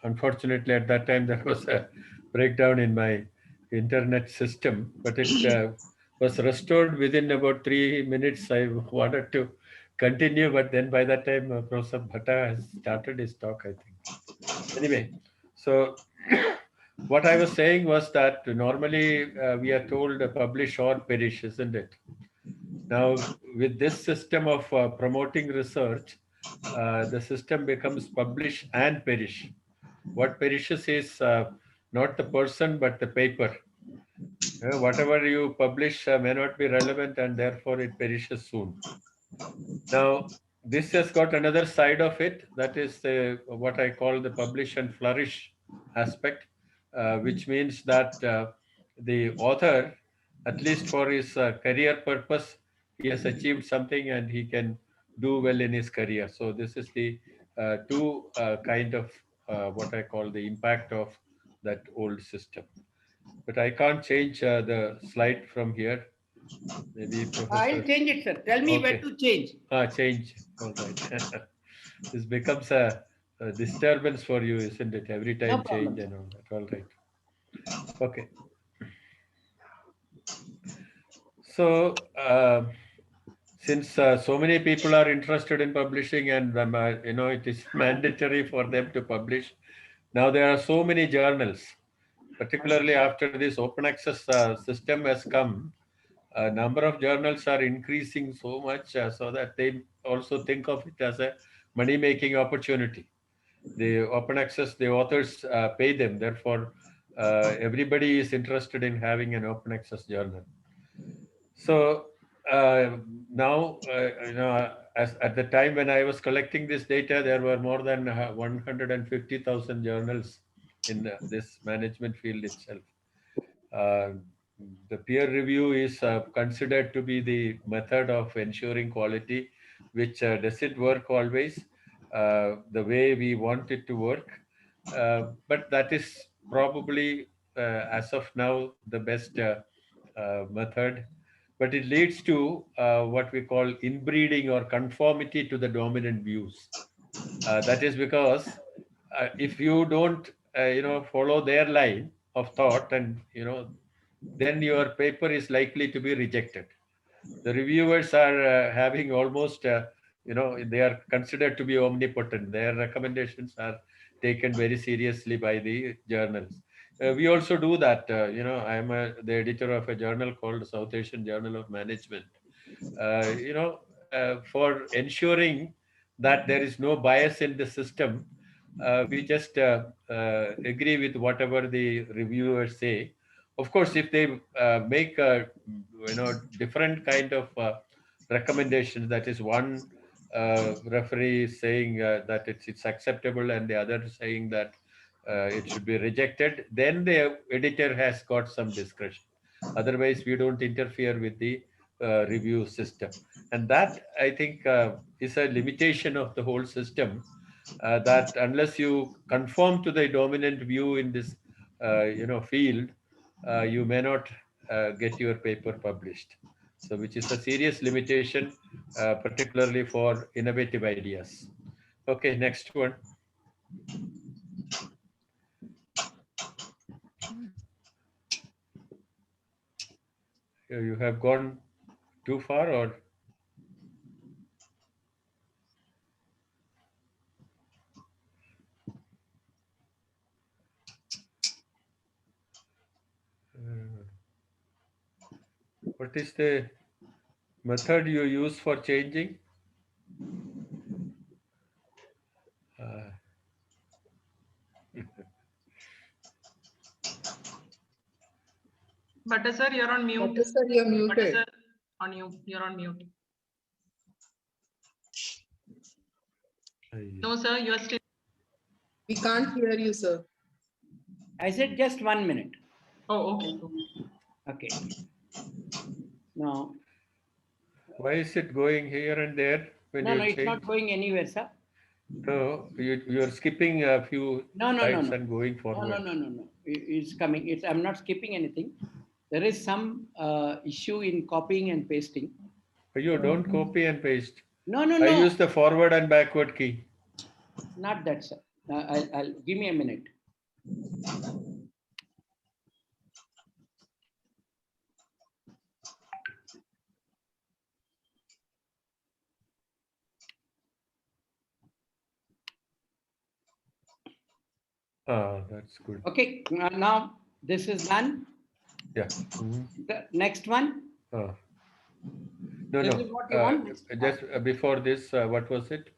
Unfortunately, at that time there was a breakdown in my internet system, but it was restored within about 3 minutes. I wanted to continue, but then by that time, Professor Bhatta has started his talk, I think. Anyway, so what I was saying was that normally we are told publish or perish, isn't it? Now, with this system of promoting research, the system becomes publish and perish. What perishes is not the person but the paper. Whatever you publish may not be relevant and therefore it perishes soon. Now, this has got another side of it, that is what I call the publish and flourish aspect, which means that the author, at least for his career purpose, he has achieved something and he can do well in his career. So this is the two kind of what I call the impact of that old system. But I can't change the slide from here. Maybe Professor. I'll change it, sir. Tell me where to change. Change. All right. This becomes a disturbance for you, isn't it? Every time No problem, change and all that. All right. Okay. So, since so many people are interested in publishing and it is mandatory for them to publish, now there are so many journals, particularly after this open access system has come. A number of journals are increasing so much so that they also think of it as a money-making opportunity. The open access, the authors pay them. Therefore, everybody is interested in having an open access journal. So now, as at the time when I was collecting this data, there were more than 150,000 journals in this management field itself. The peer review is considered to be the method of ensuring quality, which doesn't work always the way we want it to work. But that is probably, as of now, the best method. But it leads to what we call inbreeding or conformity to the dominant views. That is because if you don't, follow their line of thought, and then your paper is likely to be rejected. The reviewers are having almost, they are considered to be omnipotent. Their recommendations are taken very seriously by the journals. We also do that. I am the editor of a journal called South Asian Journal of Management. For ensuring that there is no bias in the system, we just agree with whatever the reviewers say. Of course, if they make different kind of recommendations, that is one referee saying that it's acceptable and the other saying that it should be rejected, then the editor has got some discretion. Otherwise, we don't interfere with the review system. And that, I think, is a limitation of the whole system, that unless you conform to the dominant view in this field, you may not get your paper published. So which is a serious limitation, particularly for innovative ideas. Okay, next one. You have gone too far, or? What is the method you use for changing? But sir, you're on mute. But sir, you're muted. But sir, you're on mute. No, sir, you are still. We can't hear you, sir. I said just 1 minute. Oh, okay. Okay. Now. Why is it going here and there? No, it's not going anywhere, sir. No, you're skipping a few slides and going forward. No. It's coming. I'm not skipping anything. There is some issue in copying and pasting. You don't copy and paste. No. I use the forward and backward key. Not that, sir. I'll give me a minute. That's good. Okay, now this is done. Yeah. Mhm. The next one. Uh, no, This no. is what you want. Just before this, what was it?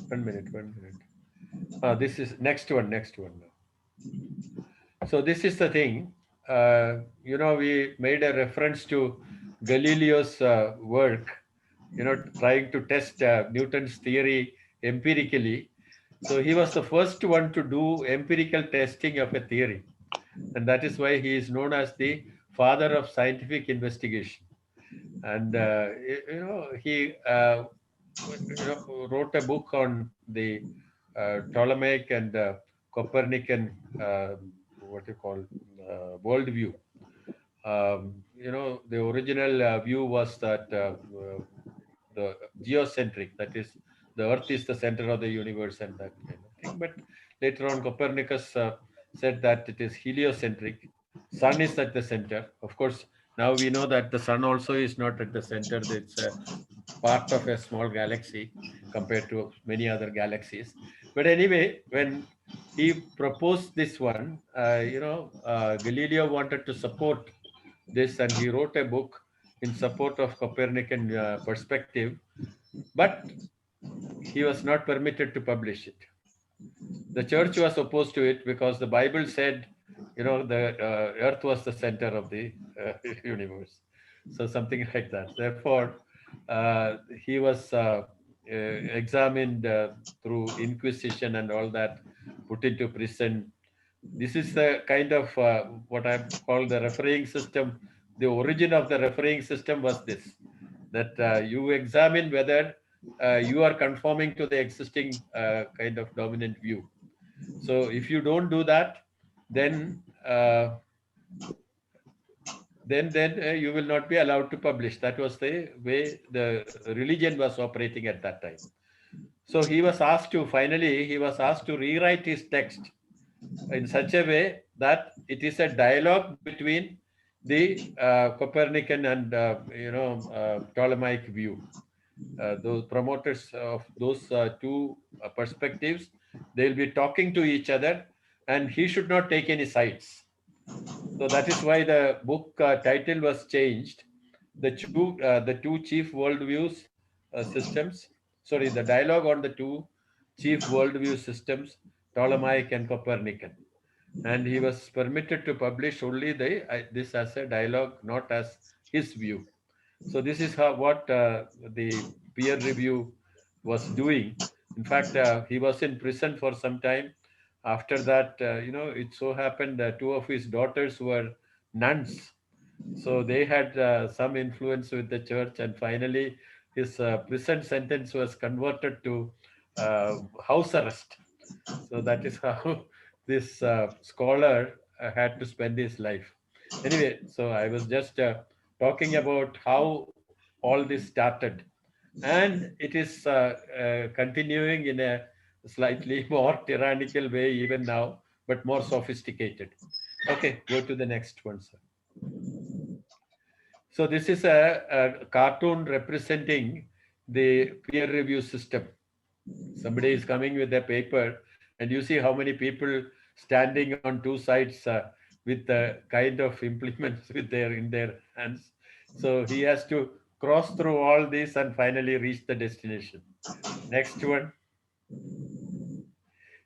1 minute, 1 minute. This is next one, next one now. So this is the thing. We made a reference to Galileo's work, trying to test Newton's theory empirically. So he was the first one to do empirical testing of a theory. And that is why he is known as the father of scientific investigation. And, he wrote a book on the Ptolemaic and Copernican, what you call, worldview. The original view was that the geocentric, that is, the Earth is the center of the universe and that kind of thing. But later on, Copernicus said that it is heliocentric. Sun is at the center. Of course, now we know that the sun also is not at the center. It's a part of a small galaxy compared to many other galaxies. But anyway, when he proposed this one, Galileo wanted to support this, and he wrote a book in support of Copernican perspective, but he was not permitted to publish it. The church was opposed to it because the Bible said, the earth was the center of the universe. So something like that. Therefore, he was examined through inquisition and all that, put into prison. This is the kind of what I call the refereeing system. The origin of the refereeing system was this, that you examine whether you are conforming to the existing kind of dominant view. So if you don't do that, then you will not be allowed to publish. That was the way the religion was operating at that time. So he was asked to rewrite his text in such a way that it is a dialogue between the Copernican and Ptolemaic view. Those promoters of those two perspectives, they'll be talking to each other, and he should not take any sides. So that is why the book title was changed. The two chief worldviews systems. Sorry, the dialogue on the two chief worldview systems, Ptolemaic and Copernican. And he was permitted to publish only this as a dialogue, not as his view. So this is what the peer review was doing. In fact, he was in prison for some time. After that, it so happened that two of his daughters were nuns. So they had some influence with the church, and finally his prison sentence was converted to house arrest. So that is how this scholar had to spend his life. Anyway, so I was just talking about how all this started, and it is continuing in a slightly more tyrannical way even now, but more sophisticated. Okay, go to the next one, sir. So this is a cartoon representing the peer review system. Somebody is coming with a paper, and you see how many people standing on two sides with the kind of implements in their hands. So he has to cross through all this and finally reach the destination. Next one.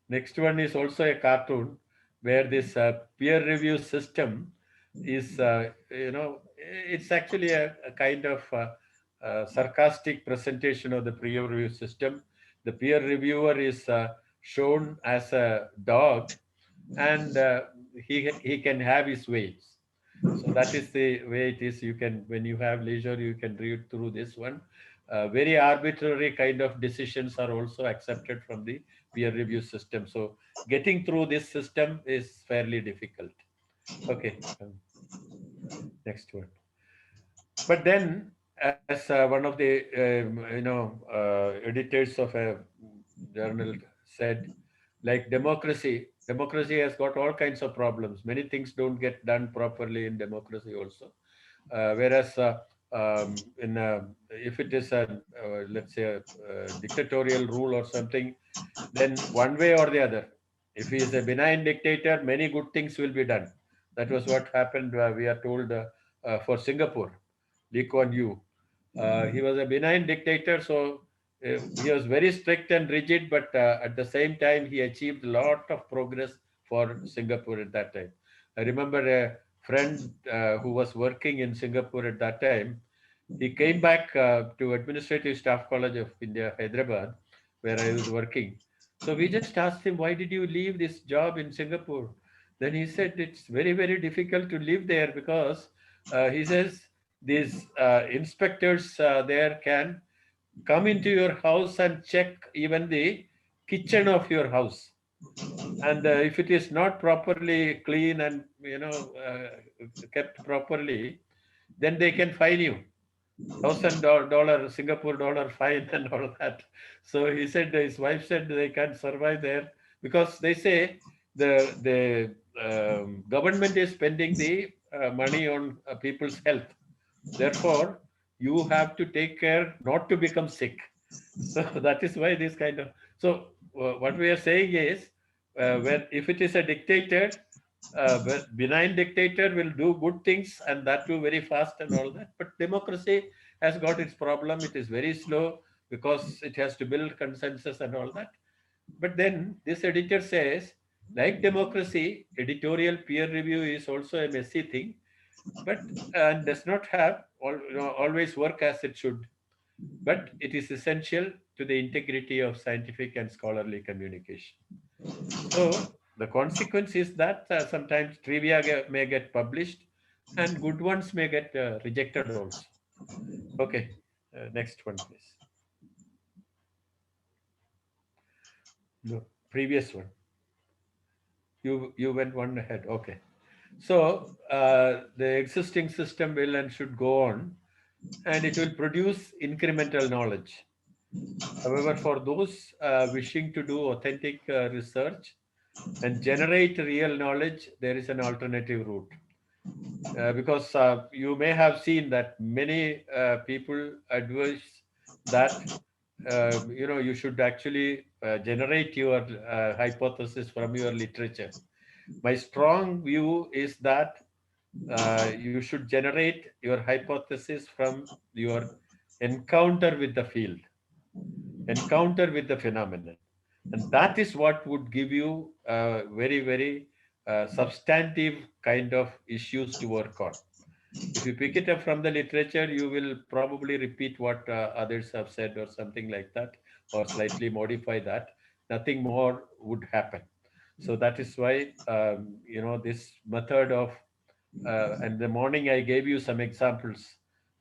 Next one is also a cartoon where this peer review system is, it's actually a kind of sarcastic presentation of the peer review system. The peer reviewer is shown as a dog, and he can have his ways. So that is the way it is. You can, when you have leisure, you can read through this one. Very arbitrary kind of decisions are also accepted from the peer review system. So getting through this system is fairly difficult. Okay, next one. But then, as one of the editors of a journal said, like democracy has got all kinds of problems. Many things don't get done properly in democracy also. Whereas in if it is a let's say a dictatorial rule or something, then one way or the other, if he is a benign dictator, many good things will be done. That was what happened, we are told, for Singapore, Lee Kuan Yew. He was a benign dictator, so he was very strict and rigid, but at the same time, he achieved a lot of progress for Singapore at that time. I remember a friend who was working in Singapore at that time. He came back to Administrative Staff College of India, Hyderabad, where I was working. So we just asked him, why did you leave this job in Singapore? Then he said, it's very, very difficult to live there because he says these inspectors there can come into your house and check even the kitchen of your house. And if it is not properly clean and kept properly, then they can fine you $1,000 Singapore dollar fine and all that. So he said, his wife said they can't survive there because they say the government is spending the money on people's health. Therefore, you have to take care not to become sick. So that is why this kind of. So what we are saying is, when if it is a dictator, benign dictator will do good things and that too very fast and all that. But democracy has got its problem. It is very slow because it has to build consensus and all that. But then this editor says, like democracy, editorial peer review is also a messy thing, but and does not have always work as it should. But it is essential to the integrity of scientific and scholarly communication. So the consequence is that sometimes trivia may get published and good ones may get rejected also. Okay, next one, please. No, previous one. You went one ahead. Okay. So the existing system will and should go on, and it will produce incremental knowledge. However, for those wishing to do authentic research and generate real knowledge, there is an alternative route. Because you may have seen that many people advise that you should actually generate your hypothesis from your literature. My strong view is that you should generate your hypothesis from your encounter with the field, encounter with the phenomenon. And that is what would give you very, very substantive kind of issues to work on. If you pick it up from the literature, you will probably repeat what others have said or something like that, or slightly modify that. Nothing more would happen. So that is why, this method of, and the morning I gave you some examples.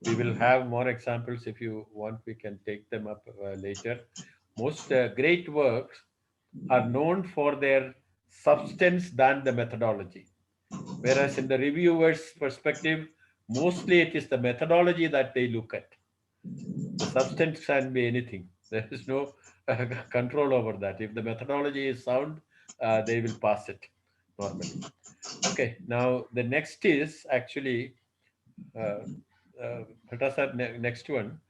We will have more examples if you want, we can take them up later. Most great works are known for their substance than the methodology. Whereas in the reviewer's perspective, mostly it is the methodology that they look at. The substance can be anything. There is no control over that. If the methodology is sound, they will pass it normally. Okay, now the next is actually, next one.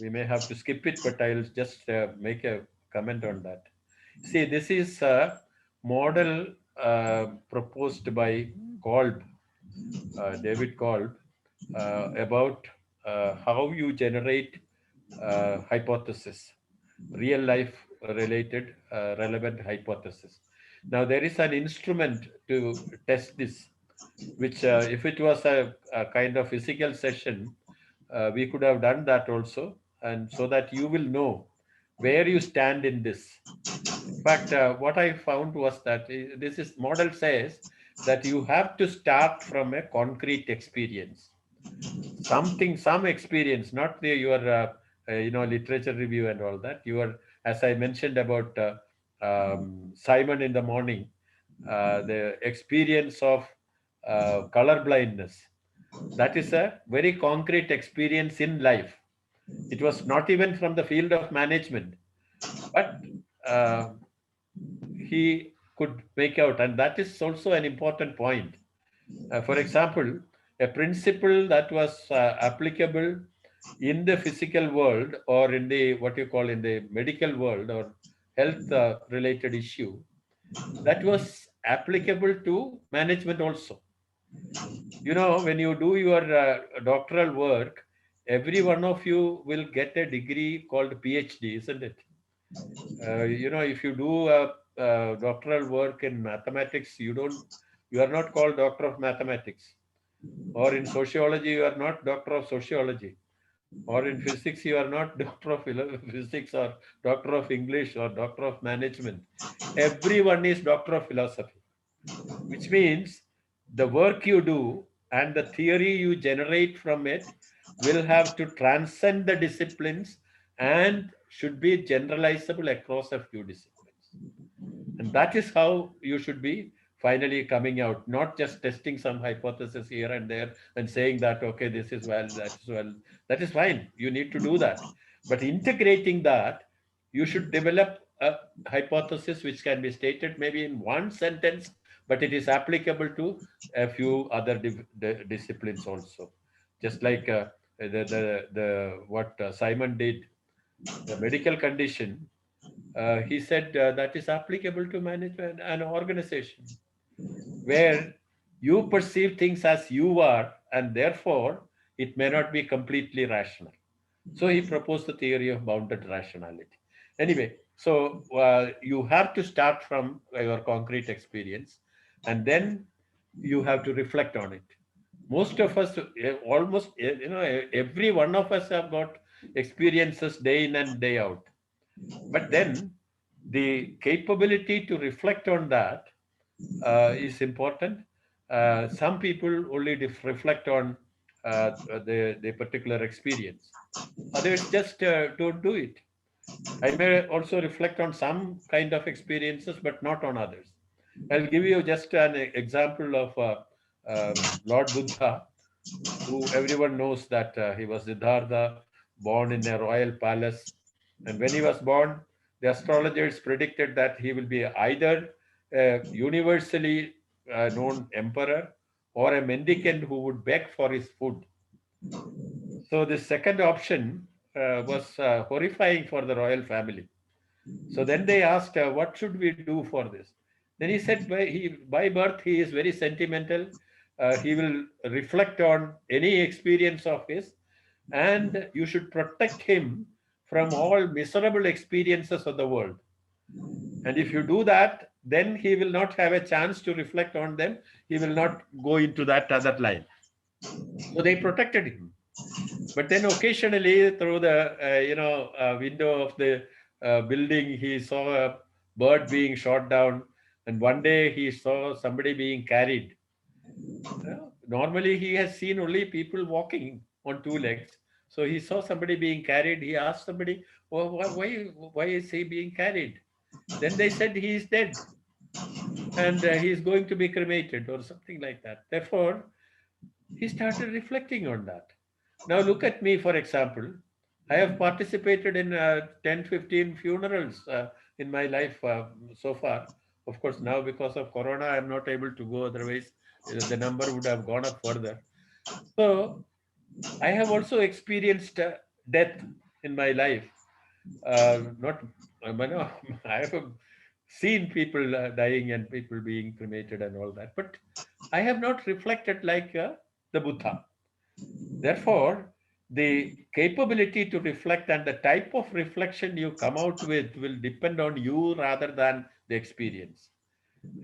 We may have to skip it, but I'll just make a comment on that. See, this is a model proposed by Kolb, David Kolb, about how you generate hypothesis, real life related relevant hypothesis. Now, there is an instrument to test this, which if it was a kind of physical session, we could have done that also, and so that you will know where you stand in this. In fact, what I found was that this model says that you have to start from a concrete experience, some experience, not your literature review and all that. As I mentioned about Simon in the morning, the experience of color blindness. That is a very concrete experience in life. It was not even from the field of management, but he could make out, and that is also an important point. For example, a principle that was applicable in the physical world, or in the what you call in the medical world, or health related issue, that was applicable to management also. When you do your doctoral work, every one of you will get a degree called PhD, isn't it? If you do doctoral work in mathematics, you are not called doctor of mathematics. Or in sociology, you are not doctor of sociology. Or in physics, you are not doctor of physics, or doctor of English, or doctor of management. Everyone is doctor of philosophy, which means the work you do and the theory you generate from it will have to transcend the disciplines and should be generalizable across a few disciplines. And that is how you should be finally coming out, not just testing some hypothesis here and there and saying that, okay, this is well, that is well. That is fine. You need to do that. But integrating that, you should develop a hypothesis which can be stated maybe in one sentence, but it is applicable to a few other disciplines also. Just like what Simon did, the medical condition, he said that is applicable to management and organization, where you perceive things as you are, and therefore it may not be completely rational. So he proposed the theory of bounded rationality. Anyway, so you have to start from your concrete experience, and then you have to reflect on it. Most of us, almost, every one of us have got experiences day in and day out. But then the capability to reflect on that is important. Some people only reflect on the particular experience. Others just don't do it. I may also reflect on some kind of experiences, but not on others. I'll give you just an example of Lord Buddha, who everyone knows that he was Siddhartha, born in a royal palace. And when he was born, the astrologers predicted that he will be either a universally known emperor or a mendicant who would beg for his food. So the second option was horrifying for the royal family. So then they asked, what should we do for this? Then he said, by birth, he is very sentimental. He will reflect on any experience of his, and you should protect him from all miserable experiences of the world. And if you do that, then he will not have a chance to reflect on them. He will not go into that other line. So they protected him. But then occasionally through the window of the building, he saw a bird being shot down, and one day he saw somebody being carried. Normally he has seen only people walking on two legs. So he saw somebody being carried. He asked somebody, oh, why is he being carried? Then they said he is dead, and he is going to be cremated or something like that. Therefore, he started reflecting on that. Now look at me, for example. I have participated in 10, 15 funerals in my life so far. Of course, now because of Corona, I'm not able to go. Otherwise, the number would have gone up further. So I have also experienced death in my life. Not, I have seen people dying and people being cremated and all that, but I have not reflected like the Buddha. Therefore, the capability to reflect and the type of reflection you come out with will depend on you rather than the experience.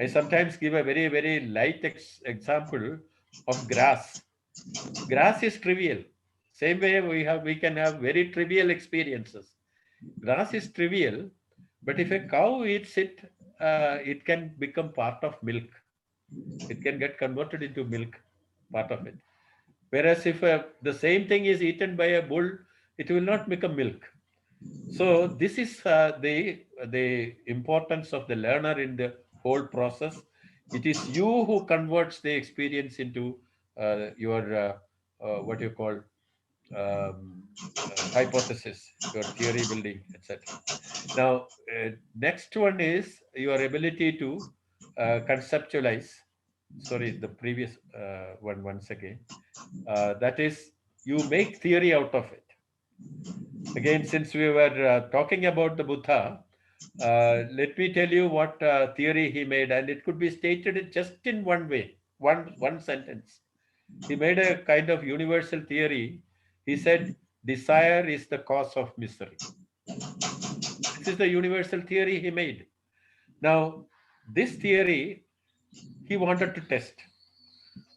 I sometimes give a very, very light example of grass. Grass is trivial. Same way we can have very trivial experiences. Grass is trivial, but if a cow eats it, it can become part of milk. It can get converted into milk, part of it. Whereas if the same thing is eaten by a bull, it will not become milk. So this is the importance of the learner in the whole process. It is you who converts the experience into your what you call hypothesis, your theory building, etc. Now, next one is your ability to conceptualize. Sorry, the previous one once again. That is, you make theory out of it. Again, since we were talking about the Buddha, let me tell you what theory he made, and it could be stated just in one way, one sentence. He made a kind of universal theory. He said, desire is the cause of misery. This is the universal theory he made. Now, this theory he wanted to test.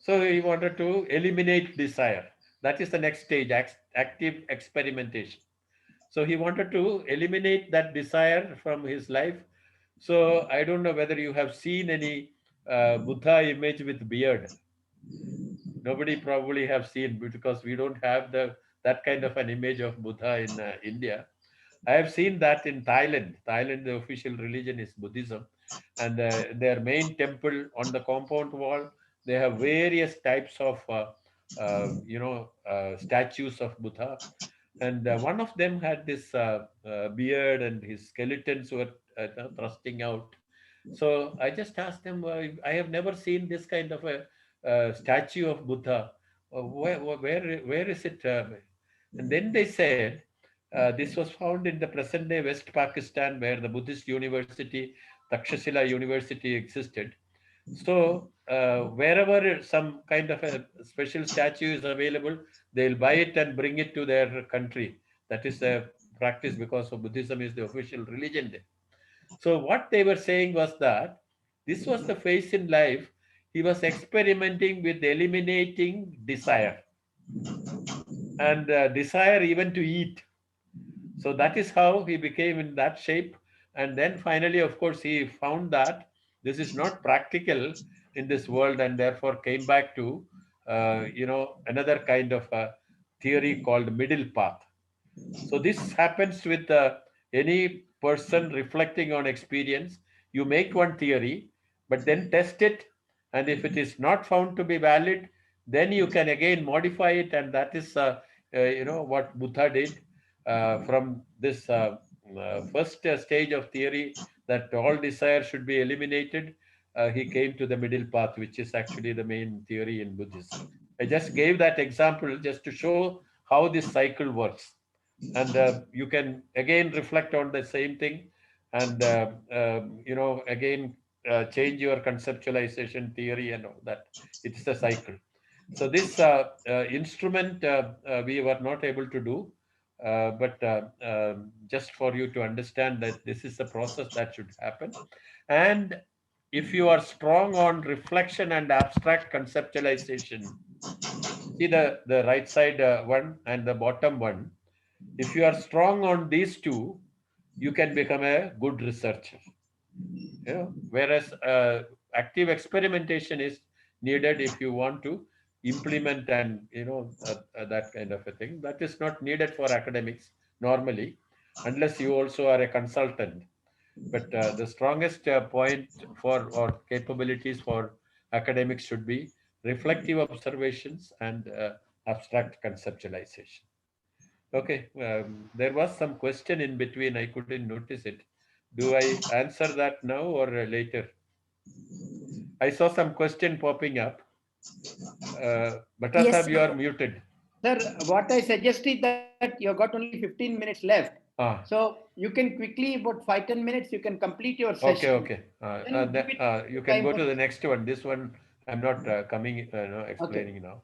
So he wanted to eliminate desire. That is the next stage, active experimentation. So he wanted to eliminate that desire from his life. So I don't know whether you have seen any Buddha image with beard. Nobody probably have seen, because we don't have that kind of an image of Buddha in India. I have seen that in Thailand. Thailand, the official religion is Buddhism, and their main temple, on the compound wall, they have various types of statues of Buddha, and one of them had this beard, and his skeletons were thrusting out. So I just asked them, I have never seen this kind of a statue of Buddha. Where is it? And then they said, this was found in the present day West Pakistan, where the Buddhist university, Takshashila University, existed. So wherever some kind of a special statue is available, they'll buy it and bring it to their country. That is a practice, because of Buddhism is the official religion there. So what they were saying was that this was the phase in life he was experimenting with eliminating desire, and desire even to eat. So that is how he became in that shape. And then finally, of course, he found that this is not practical in this world, and therefore came back to another kind of a theory called middle path. So this happens with any person reflecting on experience. You make one theory, but then test it, and if it is not found to be valid, then you can again modify it, and that is what Buddha did from this first stage of theory, that all desire should be eliminated. He came to the middle path, which is actually the main theory in Buddhism. I just gave that example just to show how this cycle works, and you can again reflect on the same thing, and again change your conceptualization theory and all that. It's a cycle. So this instrument we were not able to do, but just for you to understand that this is the process that should happen. And if you are strong on reflection and abstract conceptualization, see the right side one and the bottom one, if you are strong on these two, you can become a good researcher. Whereas active experimentation is needed if you want to implement, and that kind of a thing. That is not needed for academics normally, unless you also are a consultant. But the strongest point for, or capabilities for academics, should be reflective observations and abstract conceptualization. Okay, there was some question in between. I couldn't notice it. Do I answer that now or later? I saw some question popping up. Bhatta Yes, Sahab, you are muted. Sir, what I suggest is that you have got only 15 minutes left. So you can quickly, about 5-10 minutes, you can complete your session. Okay. You can go to the next one. This one I'm not explaining now.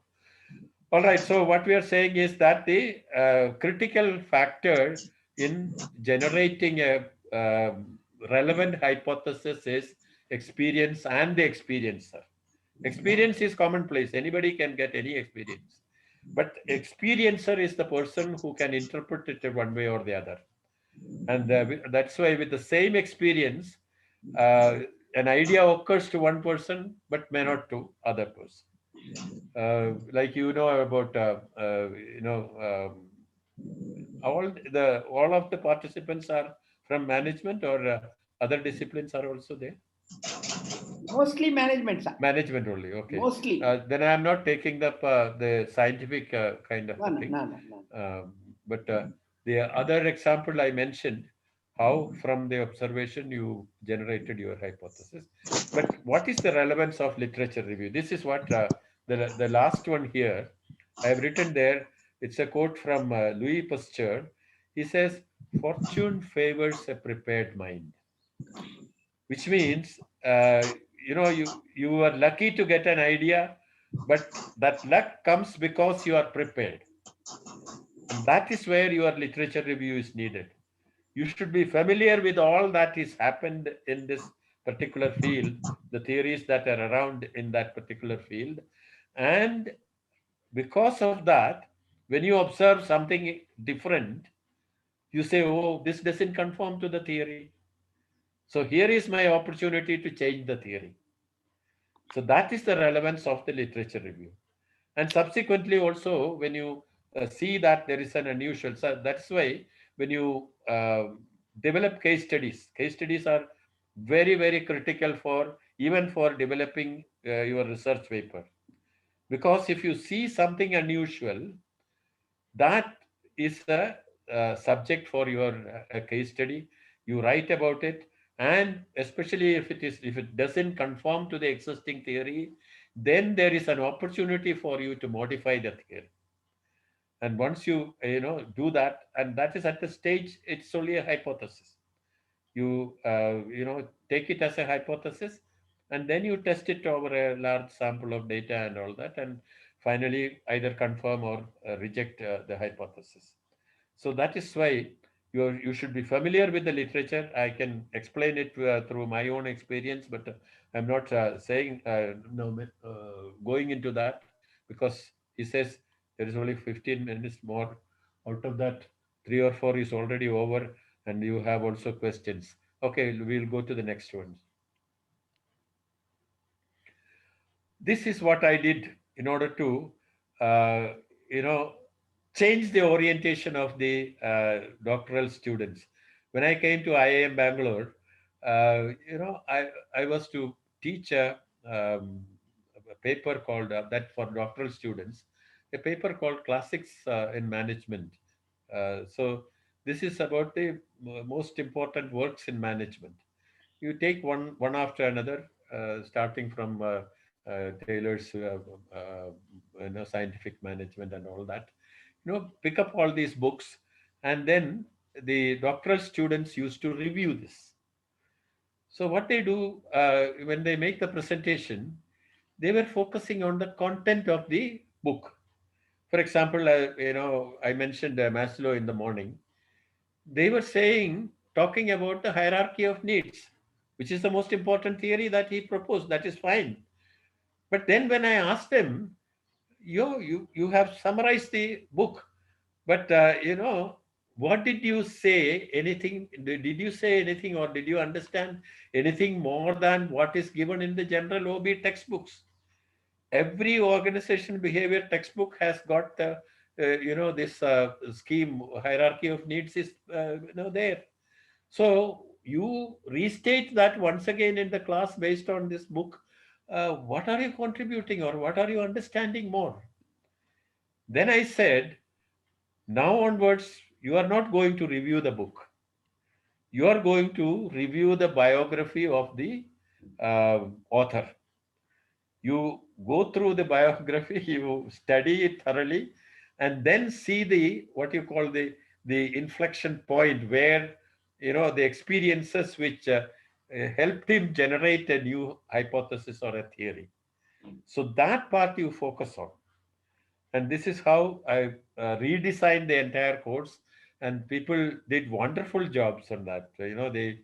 All right. So what we are saying is that the critical factor in generating a relevant hypothesis is experience and the experiencer. Experience is commonplace. Anybody can get any experience. But experiencer is the person who can interpret it one way or the other. And that's why with the same experience, an idea occurs to one person, but may not to other person. Like about all of the participants are from management, or other disciplines are also there. Mostly management, sir. Management only, okay. Mostly. Then I am not taking the scientific kind of No, no, thing. no, no, no. But the other example I mentioned, how from the observation you generated your hypothesis. But what is the relevance of literature review? This is what the last one here, I have written there. It's a quote from Louis Pasteur. He says, "Fortune favors a prepared mind," which means you are lucky to get an idea, but that luck comes because you are prepared, and that is where your literature review is needed. You should be familiar with all that is happened in this particular field, the theories that are around in that particular field, and because of that, when you observe something different, you say, oh, this doesn't conform to the theory, so here is my opportunity to change the theory. So that is the relevance of the literature review. And subsequently also, when you see that there is an unusual, so that's why when you develop case studies are very, very critical for even for developing your research paper. Because if you see something unusual, that is a, subject for your case study. You write about it, and especially if it doesn't conform to the existing theory, then there is an opportunity for you to modify the theory. And once you do that, and that is at the stage, it's only a hypothesis. You take it as a hypothesis, and then you test it over a large sample of data and all that, and finally either confirm or reject the hypothesis. So that is why you should be familiar with the literature. I can explain it through my own experience, but I'm not saying no going into that, because he says there is only 15 minutes more. Out of that, 3 or 4 is already over, and you have also questions. Okay, we'll go to the next one. This is what I did in order to, uh, you know, change the orientation of the doctoral students. When I came to IIM Bangalore, I was to teach a paper called that for doctoral students, a paper called Classics in Management. So this is about the most important works in management. You take one after another, starting from Taylor's scientific management and all that. Pick up all these books, and then the doctoral students used to review this. So what they do when they make the presentation, they were focusing on the content of the book. For example, I mentioned Maslow in the morning. They were talking about the hierarchy of needs, which is the most important theory that he proposed. That is fine. But then when I asked them, you have summarized the book, but what did you say? Anything? Did you say anything, or did you understand anything more than what is given in the general OB textbooks? Every organization behavior textbook has got the this scheme hierarchy of needs is there. So you restate that once again in the class based on this book. What are you contributing, or what are you understanding more? Then I said, now onwards, you are not going to review the book. You are going to review the biography of the author. You go through the biography, you study it thoroughly, and then see the what you call the inflection point where the experiences which helped him generate a new hypothesis or a theory. So that part you focus on. And this is how I redesigned the entire course, and people did wonderful jobs on that. They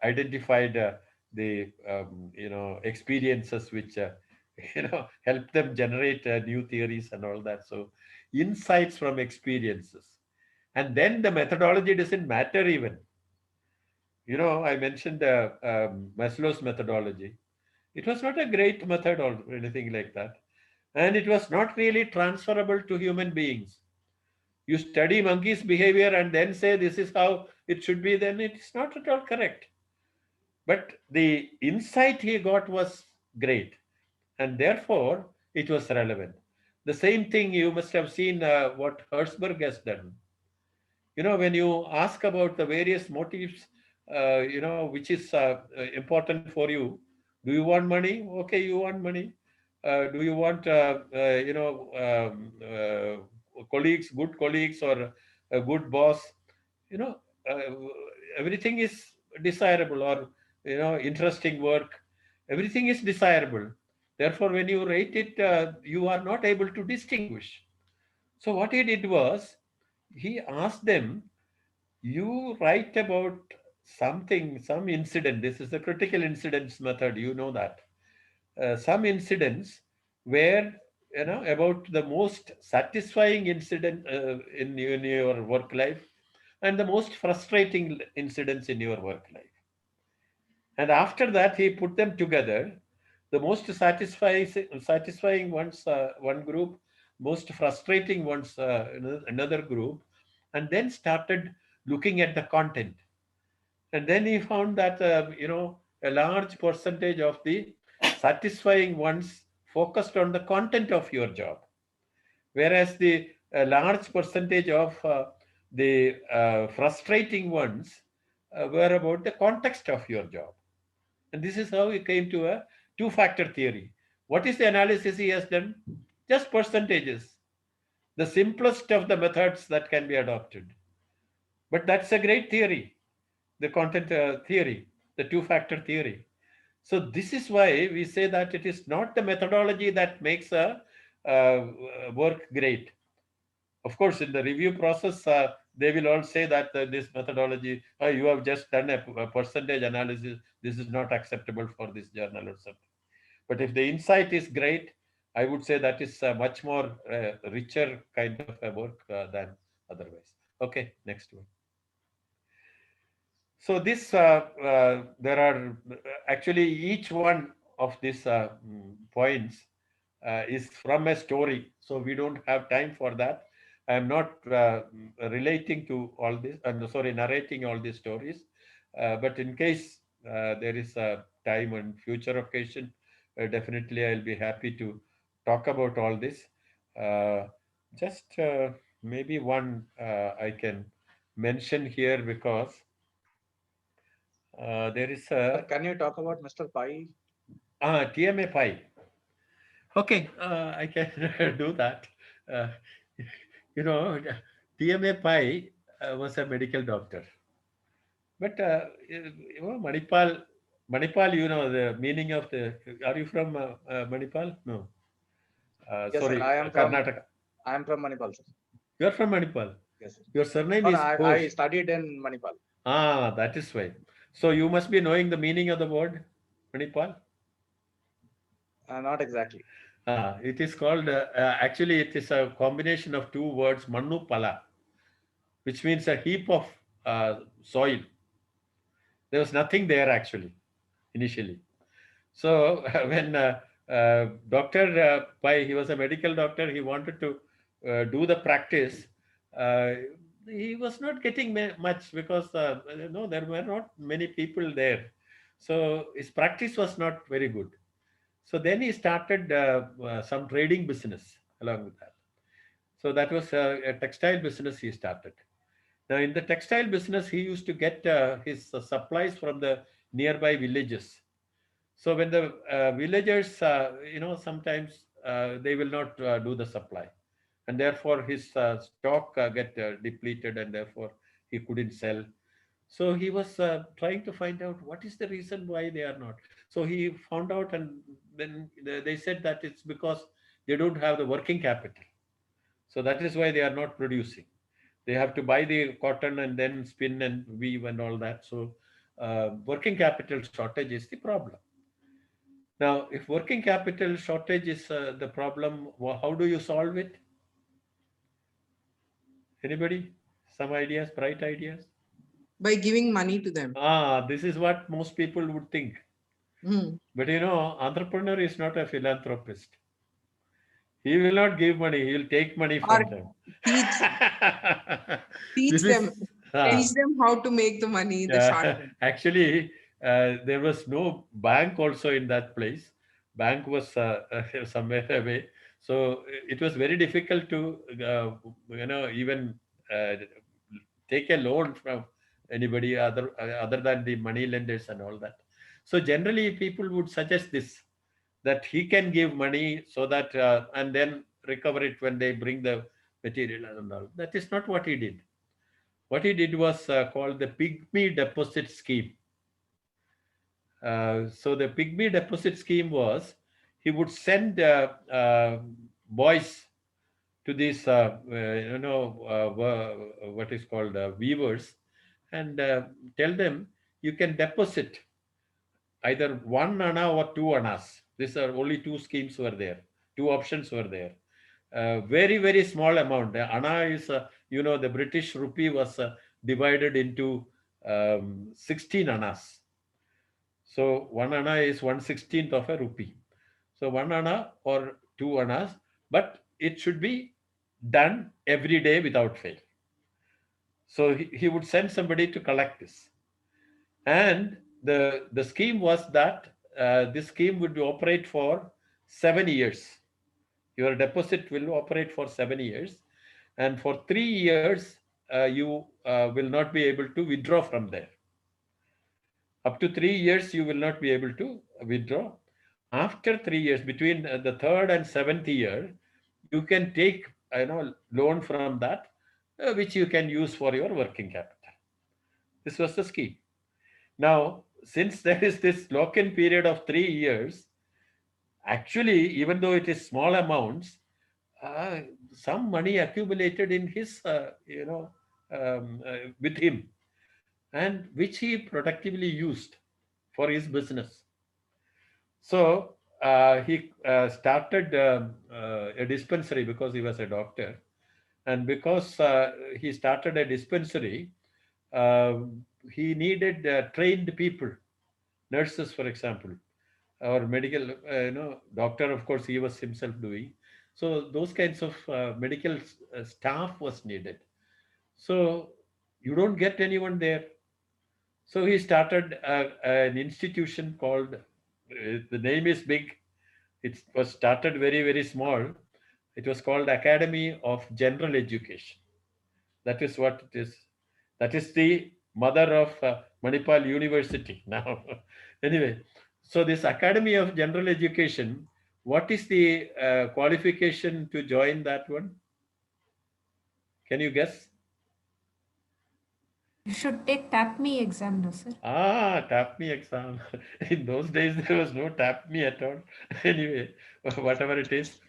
identified the experiences which help them generate new theories and all that. So insights from experiences, and then the methodology doesn't matter even. I mentioned Maslow's methodology. It was not a great method or anything like that, and it was not really transferable to human beings. You study monkeys' behavior and then say this is how it should be, then it's not at all correct. But the insight he got was great, and therefore it was relevant. The same thing you must have seen what Hertzberg has done. When you ask about the various motives, which is important for you. Do you want money? Okay, you want money. Do you want, colleagues, good colleagues, or a good boss? You know, uh, Everything is desirable, or, interesting work. Everything is desirable. Therefore, when you rate it, you are not able to distinguish. So what he did was, he asked them, you write about something, some incident. This is the critical incidents method. You know that. Some incidents where, about the most satisfying incident in your work life, and the most frustrating incidents in your work life. And after that, he put them together. The most satisfying ones, one group, most frustrating ones, another group, and then started looking at the content. And then he found that, a large percentage of the satisfying ones focused on the content of your job, whereas the large percentage of the frustrating ones were about the context of your job. And this is how he came to a two-factor theory. What is the analysis he has done? Just percentages, the simplest of the methods that can be adopted. But that's a great theory, the content theory, the two-factor theory. So this is why we say that it is not the methodology that makes a work great. Of course, in the review process, they will all say that this methodology, you have just done a percentage analysis. This is not acceptable for this journal or something. But if the insight is great, I would say that is a much more richer kind of a work than otherwise. Okay, next one. So this, there are actually each one of these points is from a story. So we don't have time for that. I am not relating to all this, narrating all these stories. But in case there is a time and future occasion, definitely I'll be happy to talk about all this. Just maybe one I can mention here, because there is Sir, a can you talk about Mr. Pai? TMA Pi. Okay, I can do that. Uh, you know, TMA Pi was a medical doctor. But, Manipal, you know the meaning of the. Are you from Manipal? No. Yes, sir. Sorry, Karnataka. I am from Manipal, sir. You are from Manipal. Yes, sir. Your surname No, no, is I Ghosh. studied in Manipal. That is why. So you must be knowing the meaning of the word Manipal. Not exactly. It is called, actually, it is a combination of two words, Mannu Pala, which means a heap of soil. There was nothing there actually, initially. So when Dr. Pai, he was a medical doctor, he wanted to do the practice. Uh, he was not getting much, because there were not many people there. So his practice was not very good. So then he started some trading business along with that. So that was a textile business he started. Now, in the textile business, he used to get his supplies from the nearby villages. So when the villagers, sometimes they will not do the supply, and therefore his stock get depleted, and therefore he couldn't sell. So he was trying to find out what is the reason why they are not. So he found out, and then they said that it's because they don't have the working capital. So that is why they are not producing. They have to buy the cotton and then spin and weave and all that. So working capital shortage is the problem. Now, if working capital shortage is the problem, how do you solve it? Anybody? Some ideas, bright ideas? By giving money to them. This is what most people would think. But entrepreneur is not a philanthropist. He will not give money. He will take money from them. Teach them how to make the money in the short term. Actually, There was no bank also in that place. Bank was somewhere away. So it was very difficult to, even take a loan from anybody other than the money lenders and all that. So generally people would suggest this, that he can give money so that and then recover it when they bring the material and all. That is not what he did. What he did was called the Pygmy deposit scheme. So the Pygmy deposit scheme was, he would send boys to these, what is called weavers, and tell them you can deposit either 1 anna or 2 annas. These are only two schemes were there, two options were there. Very, very small amount. The anna is, the British rupee was divided into 16 annas. So 1 anna is 1/16th of a rupee. So 1 anna or 2 annas, but it should be done every day without fail. So he would send somebody to collect this. And the scheme was that this scheme would operate for 7 years. Your deposit will operate for 7 years. And for 3 years, you will not be able to withdraw from there. Up to 3 years, you will not be able to withdraw. After 3 years, between the third and seventh year, you can take loan from that, which you can use for your working capital. This was the scheme. Now, since there is this lock-in period of 3 years, actually, even though it is small amounts, some money accumulated in his, with him, and which he productively used for his business. So he started a dispensary because he was a doctor. And because he started a dispensary, he needed trained people, nurses, for example, or medical, doctor, of course, he was himself doing. So those kinds of medical staff was needed. So you don't get anyone there. So he started an institution called, the name is big. It was started very, very small. It was called Academy of General Education. That is what it is. That is the mother of Manipal University now. Anyway, so this Academy of General Education, what is the qualification to join that one? Can you guess? You should take TAPME exam, no, sir? TAPME exam. In those days, there was no TAPME at all. Anyway, whatever it is.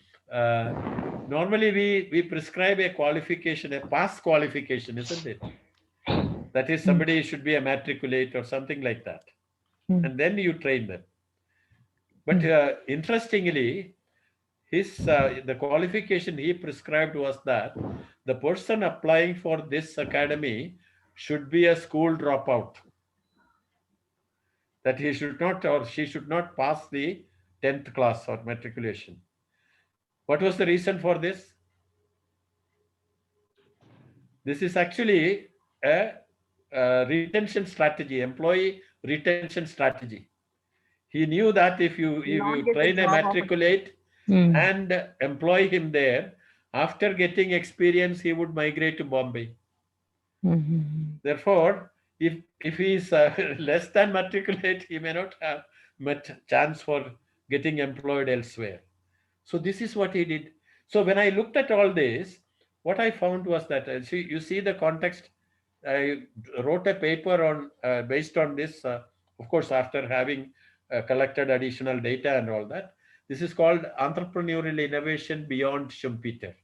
Normally, we prescribe a qualification, a pass qualification, isn't it? That is, somebody should be a matriculate or something like that. And then you train them. But interestingly, the qualification he prescribed was that the person applying for this academy should be a school dropout. That he should not, or she should not, pass the 10th class or matriculation. What was the reason for this? This is actually a retention strategy, employee retention strategy. He knew that if you train a matriculate and employ him there, after getting experience, he would migrate to Bombay. Therefore, if he is less than matriculate, he may not have much chance for getting employed elsewhere. So this is what he did. So when I looked at all this, what I found was that, you see the context. I wrote a paper on based on this, of course, after having collected additional data and all that. This is called Entrepreneurial Innovation Beyond Schumpeter.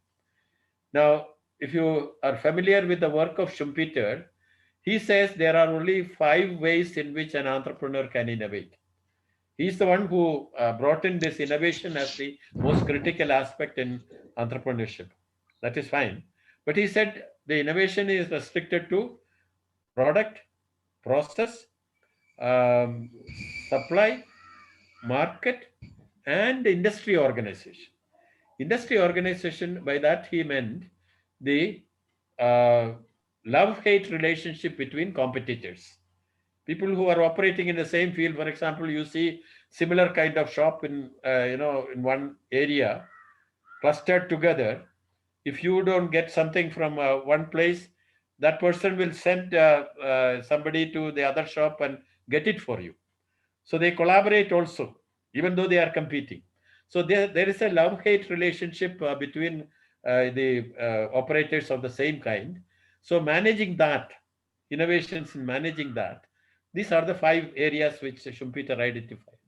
Now, if you are familiar with the work of Schumpeter, he says there are only 5 ways in which an entrepreneur can innovate. He's the one who brought in this innovation as the most critical aspect in entrepreneurship. That is fine. But he said the innovation is restricted to product, process, supply, market, and industry organization. Industry organization, by that he meant the love-hate relationship between competitors. People who are operating in the same field. For example, you see similar kind of shop in in one area clustered together. If you don't get something from one place, that person will send somebody to the other shop and get it for you. So they collaborate also, even though they are competing. So there is a love-hate relationship between the operators of the same kind. So managing that, innovations in managing that, these are the 5 areas which Schumpeter identified.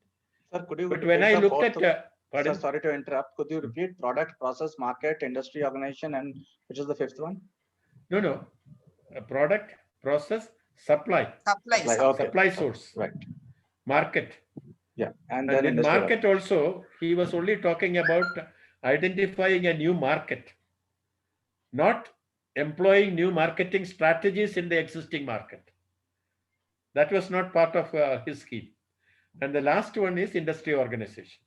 Sir, could you But when I looked at, sir, pardon? sorry to interrupt. Could you repeat product, process, market, industry, organization, and which is the 5th one? No. Product, process, supply. Supply source. Right. Market. Yeah. And And then in market also, he was only talking about identifying a new market, not employing new marketing strategies in the existing market. That was not part of his scheme. And the last one is industry organization.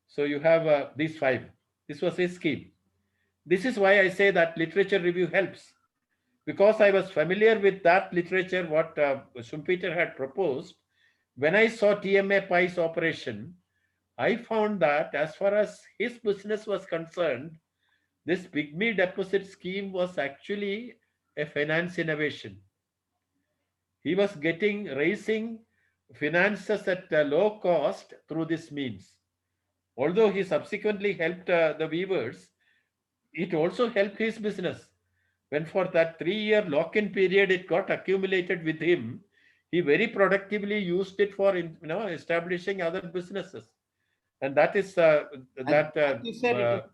So you have these 5. This was his scheme. This is why I say that literature review helps. Because I was familiar with that literature, what Schumpeter had proposed, when I saw TMA Pi's operation, I found that as far as his business was concerned, this Pygmy deposit scheme was actually a finance innovation. He was raising finances at a low cost through this means. Although he subsequently helped the weavers, it also helped his business. When for that 3-year lock-in period, it got accumulated with him, he very productively used it for establishing other businesses. And that is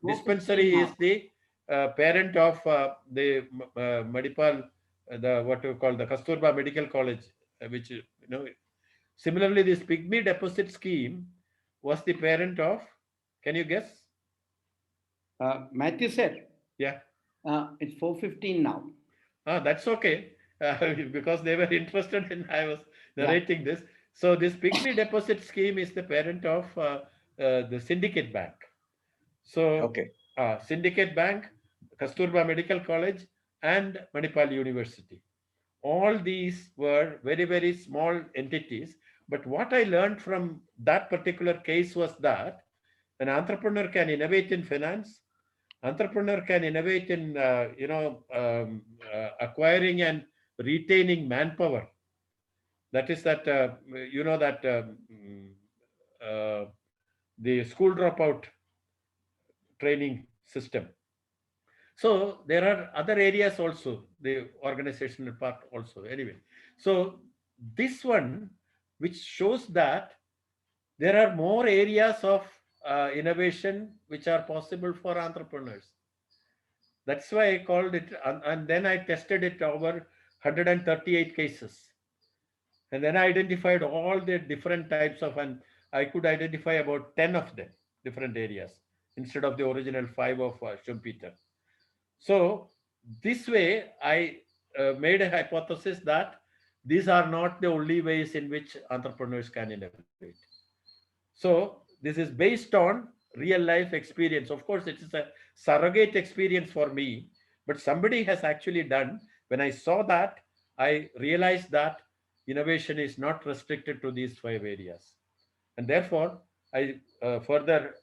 dispensary is the parent of the Manipal, what you call the Kasturba Medical College, which similarly this Pygmy deposit scheme was the parent of. Can you guess? Matthew said. Yeah. It's 4:15 now. That's okay. Because they were interested in I was narrating this. So this Pygmy deposit scheme is the parent of the Syndicate Bank. So Syndicate Bank, Kasturba Medical College, and Manipal University. All these were very, very small entities. But what I learned from that particular case was that an entrepreneur can innovate in finance. Entrepreneur can innovate in acquiring and retaining manpower. That is that the school dropout training system. So there are other areas also, the organizational part also. Anyway, so this one, which shows that there are more areas of innovation which are possible for entrepreneurs. That's why I called it, and then I tested it over 138 cases. And then I identified all the different types of, and I could identify about 10 of them, different areas, instead of the original 5 of Schumpeter. So this way, I made a hypothesis that these are not the only ways in which entrepreneurs can innovate. So this is based on real life experience. Of course, it is a surrogate experience for me, but somebody has actually done. When I saw that, I realized that innovation is not restricted to these 5 areas. And therefore, I further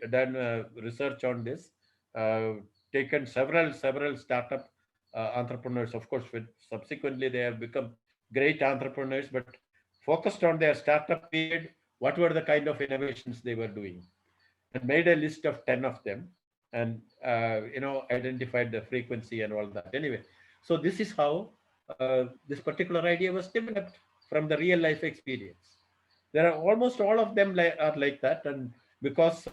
done research on this, taken several startup entrepreneurs. Of course, subsequently they have become great entrepreneurs, but focused on their startup period, what were the kind of innovations they were doing, and made a list of 10 of them, and identified the frequency and all that. Anyway, so this is how this particular idea was developed from the real life experience. There are almost all of them are like that, and because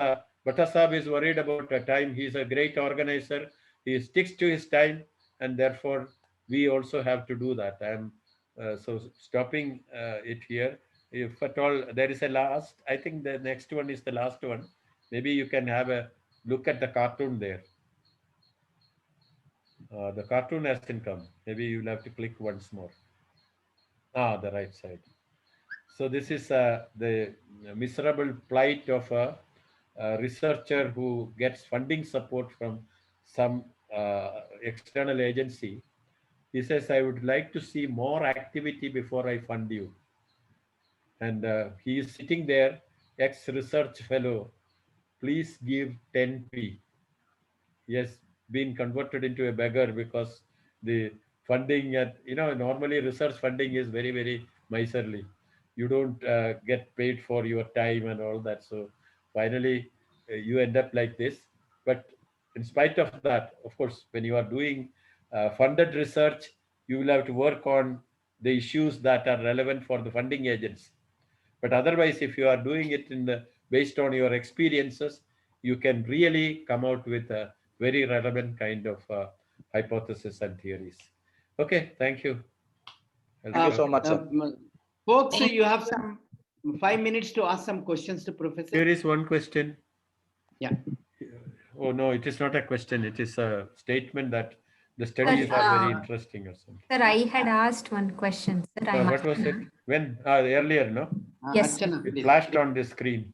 Bhatta Sahab is worried about time, he is a great organizer. He sticks to his time, and therefore we also have to do that. I'm so stopping it here. If at all there is a last, I think the next one is the last one. Maybe you can have a look at the cartoon there. The cartoon hasn't come. Maybe you'll have to click once more. The right side. So this is the miserable plight of a researcher who gets funding support from some external agency. He says, I would like to see more activity before I fund you. and he is sitting there, ex-research fellow, please give 10p. He has been converted into a beggar because the funding at, normally research funding is very, very miserly. You don't get paid for your time and all that. So finally, you end up like this. But in spite of that, of course, when you are doing funded research, you will have to work on the issues that are relevant for the funding agents. But otherwise, if you are doing it based on your experiences, you can really come out with a very relevant kind of hypothesis and theories. Okay, thank you. Thank you so much, sir. Folks, you have some 5 minutes to ask some questions to Professor. Here is one question. Yeah. Oh no, it is not a question. It is a statement that the studies are very interesting or something. Sir, I had asked one question. Sir, What was it? When? Earlier, no? Yes. Archana, It please. flashed on the screen.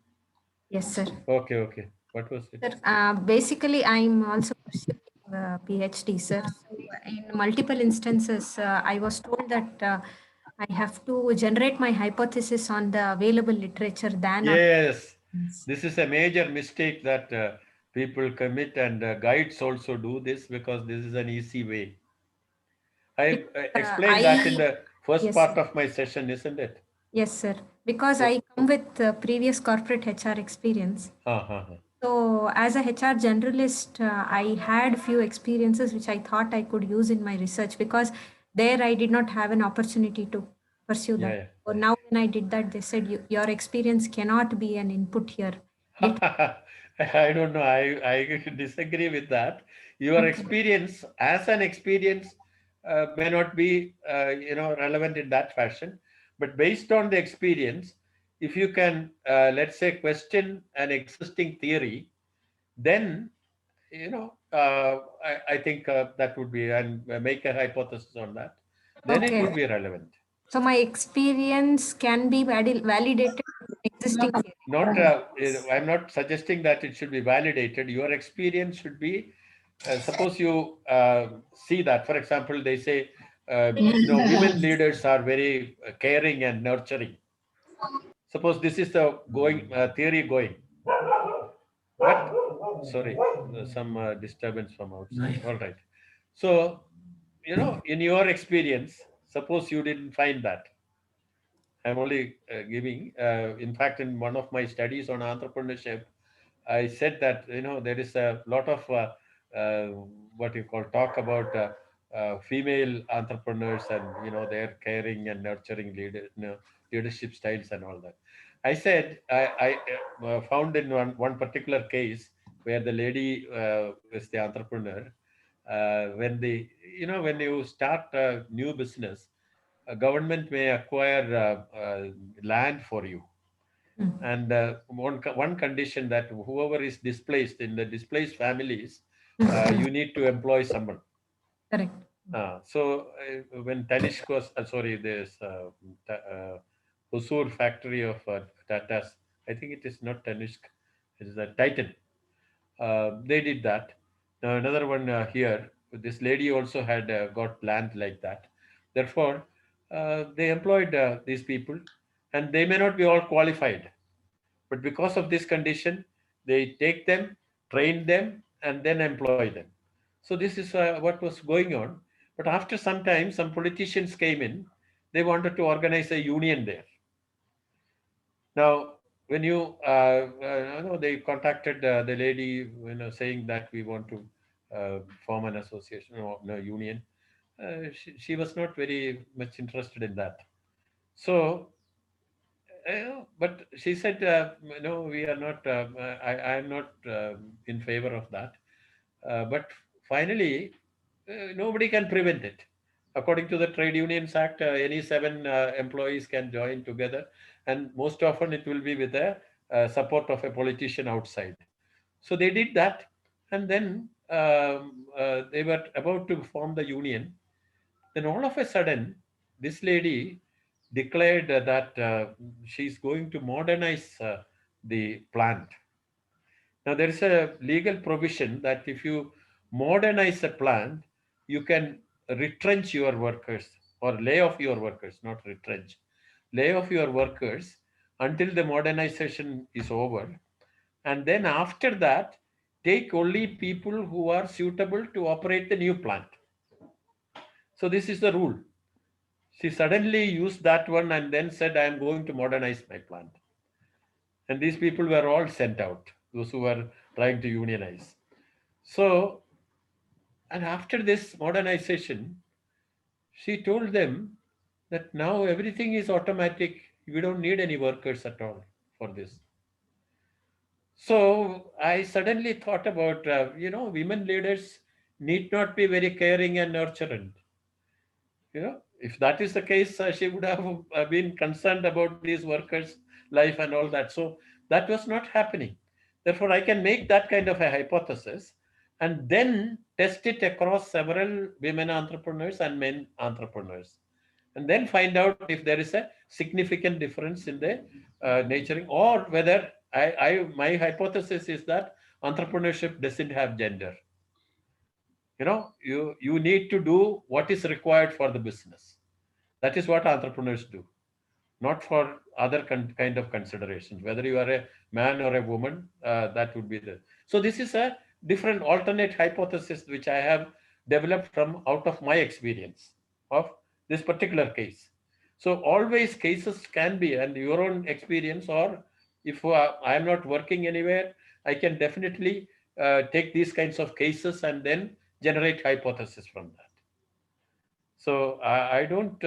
Yes, sir. Okay, okay. What was it? Sir, basically, I'm also pursuing a PhD, sir. So in multiple instances, I was told that I have to generate my hypothesis on the available literature than on. Yes, this is a major mistake that people commit, and guides also do this because this is an easy way. I explained that in the first Yes, part sir. of my session, isn't it? Yes, sir. Because I come with previous corporate HR experience. So as a HR generalist, I had few experiences which I thought I could use in my research, because there I did not have an opportunity to pursue that. Yeah. So now when I did that, they said your experience cannot be an input here. I don't know. I disagree with that. Your experience as an experience may not be relevant in that fashion, but based on the experience, if you can let's say question an existing theory, then I think that would be, and make a hypothesis on that, then it would be relevant. So my experience can be validated with existing theory. Not, I'm not suggesting that it should be validated. Your experience should be, suppose you see that, for example, they say, women leaders are very caring and nurturing. Suppose this is the theory going. But, sorry, some disturbance from outside. All right. So, in your experience, suppose you didn't find that. I'm only giving, in fact, in one of my studies on entrepreneurship, I said that, there is a lot of what you call talk about female entrepreneurs and, their caring and nurturing leadership styles and all that. I said, I found in one particular case where the lady was the entrepreneur, when you start a new business, a government may acquire land for you. And one condition that whoever is displaced, in the displaced families, you need to employ someone. Correct. So when Tanishq was, this Hosur factory of Tata's, I think it is not Tanishq, it is a Titan. They did that. Now another one here, this lady also had got land like that. Therefore, they employed these people, and they may not be all qualified. But because of this condition, they take them, train them, and then employ them. So this is what was going on. But after some time, some politicians came in. They wanted to organize a union there. Now, when they contacted the lady, saying that we want to form an association or a union. She was not very much interested in that. So, but she said, no, we are not, I am not in favor of that. But finally, nobody can prevent it. According to the Trade Unions Act, any 7 employees can join together, and most often it will be with the support of a politician outside. So they did that, and then they were about to form the union. Then all of a sudden, this lady declared that she's going to modernize the plant. Now, there is a legal provision that if you modernize a plant, you can retrench your workers or lay off your workers, not retrench. lay off your workers until the modernization is over. And then after that, take only people who are suitable to operate the new plant. So this is the rule. She suddenly used that one and then said, I am going to modernize my plant. And these people were all sent out, those who were trying to unionize. So, and after this modernization, she told them that now everything is automatic. We don't need any workers at all for this. So I suddenly thought about, women leaders need not be very caring and nurturant. If that is the case, she would have been concerned about these workers' life and all that. So that was not happening. Therefore, I can make that kind of a hypothesis and then test it across several women entrepreneurs and men entrepreneurs, and then find out if there is a significant difference in the naturing, or whether my hypothesis is that entrepreneurship doesn't have gender. You need to do what is required for the business. That is what entrepreneurs do, not for other kind of considerations. Whether you are a man or a woman, that would be the. So this is a different alternate hypothesis which I have developed from out of my experience of this particular case. So always cases can be, and your own experience, or if I am not working anywhere, I can definitely take these kinds of cases and then generate hypothesis from that. So I don't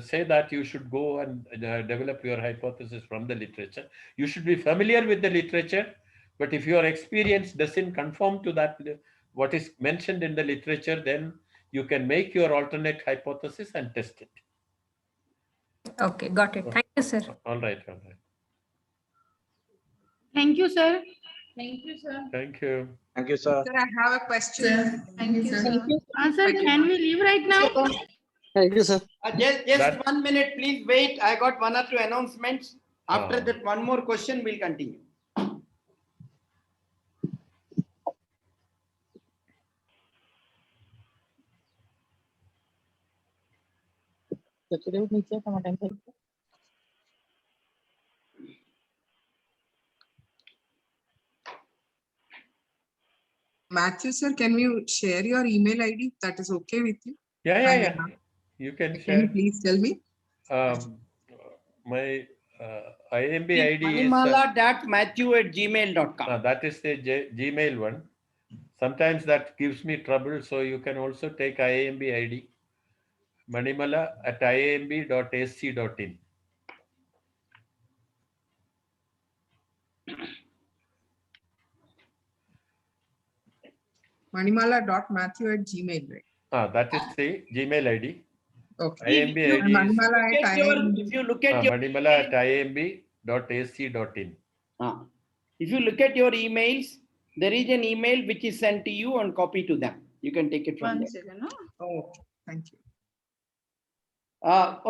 say that you should go and develop your hypothesis from the literature. You should be familiar with the literature, but if your experience doesn't conform to that, what is mentioned in the literature, then you can make your alternate hypothesis and test it. Okay, got it. Thank you, sir. All right. Thank you, sir. Thank you, sir. Thank you. Thank you, sir. Sir, I have a question. Thank you, sir. Sir, can we leave right now? Thank you, sir. Just 1 minute, please wait. I got 1 or 2 announcements. After that, one more question, we'll continue. Matthew, sir, can you share your email ID? That is okay with you? Yeah. You can share. Can you please tell me? My IMB ID is manimala.matthew@gmail.com. that is the Gmail one. Sometimes that gives me trouble, so you can also take IAMB ID, manimala@iamb.ac.in. Manimala.matthew@gmail, right? That is the Gmail ID. Okay. IAMB ID is If you look at your manimala@iamb.ac.in. If you look at your emails, there is an email which is sent to you and copy to them. You can take it from there. Oh, thank you.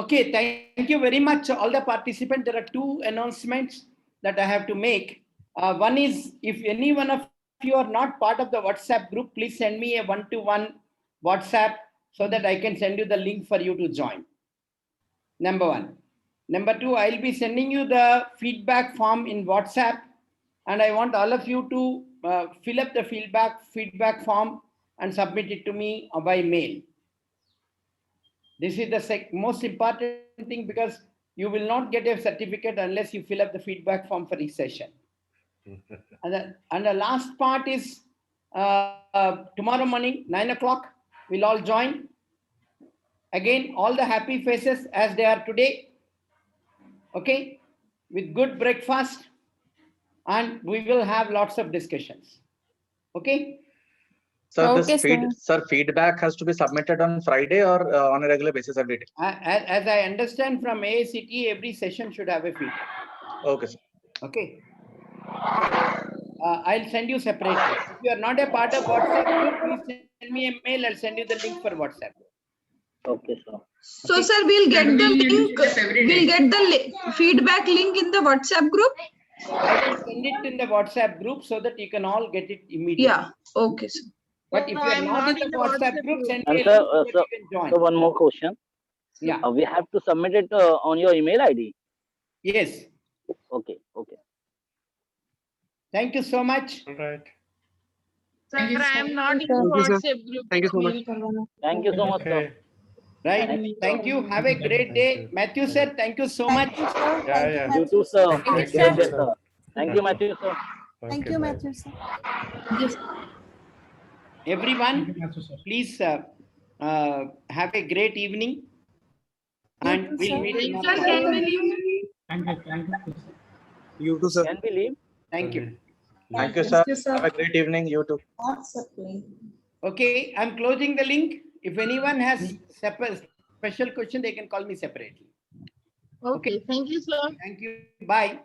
Okay, thank you very much, all the participants. There are 2 announcements that I have to make. One is, if any one of you are not part of the WhatsApp group, please send me a 1-to-1 WhatsApp so that I can send you the link for you to join. Number 1. Number 2, I'll be sending you the feedback form in WhatsApp, and I want all of you to fill up the feedback form and submit it to me by mail. This is the most important thing, because you will not get a certificate unless you fill up the feedback form for each session. And the last part is tomorrow morning, 9 o'clock, we'll all join. Again, all the happy faces as they are today. Okay, with good breakfast, and we will have lots of discussions. Okay. Sir, feedback has to be submitted on Friday or on a regular basis every day? As I understand from AACT, every session should have a feedback. Okay, sir. Okay. I'll send you separately. If you are not a part of WhatsApp group, please send me a mail. I'll send you the link for WhatsApp. Okay, sir. So, sir, we'll get the link. We'll get the feedback link in the WhatsApp group. I will send it in the WhatsApp group so that you can all get it immediately. Yeah. Okay, sir. But if you are not in the WhatsApp group, send me a And link sir, so that you can join. so one more question. Yeah. We have to submit it on your email ID. Yes. Okay. Okay. Thank you so much. All right. Sir, I am not in Thank you, sir. WhatsApp group. Thank you so much. Thank you so much, sir. Okay. Right. Thank you. Have a great day. you. Matthew sir, thank you so much. Yeah, yeah. You too, sir. Thank Have a you, great day, sir. sir. Thank you, Matthew, sir. Okay, bye. Everyone, please have a great evening. And we'll meet Sir, tomorrow. can we leave? You too, sir. Can we leave? Thank you. Thank you, sir. Have a great evening. You too. Okay, I'm closing the link. If anyone has special question, they can call me separately. Okay, thank you, sir. Thank you. Bye.